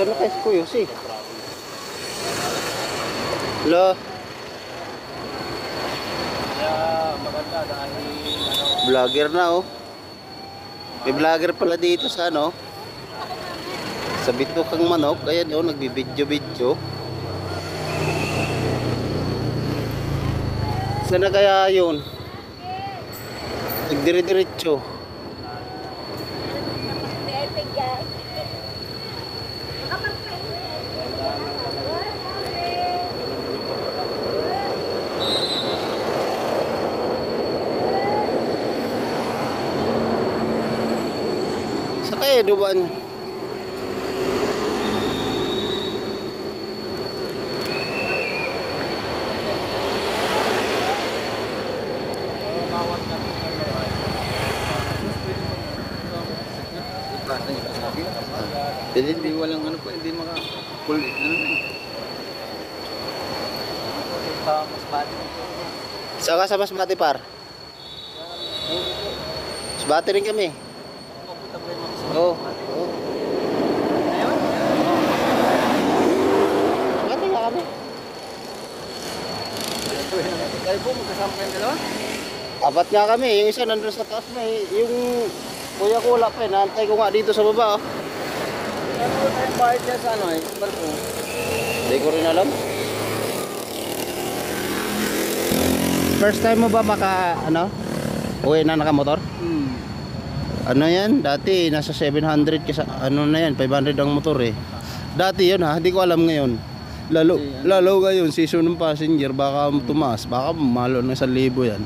Ano kayo kuyo si? Hello. Maganda dahil Vlogger na oh. May vlogger pala dito sa ano. Sa Bitukang Manok. Ayan oh, nagbibidyo-bidyo. Saan na kaya yun? Nagdire-diretso. Sa kaya dumaan? hindi walang ano po, hindi maka-full ano na eh. Sa Masbate. Saka sa Masbate par? Masbate rin kami. Oo. Oo. Masbate nga kami. Kayo po, magkasama kayong dalawa? Apat nga kami. Yung isa nandun sa taas na eh. Yung kuya ko wala pa eh. Naantay ko nga dito sa baba oh. Ano tayong bayad niya sa ano eh? Barko? Hindi ko rin alam. First time mo ba uwi na nakamotor? Ano yan? Dati nasa 700 kasi ano na yan, 500 ang motor eh. Dati yun ha, hindi ko alam ngayon. Lalo ngayon, season ng passenger, baka tumaas, baka malo ng 1,000 yan.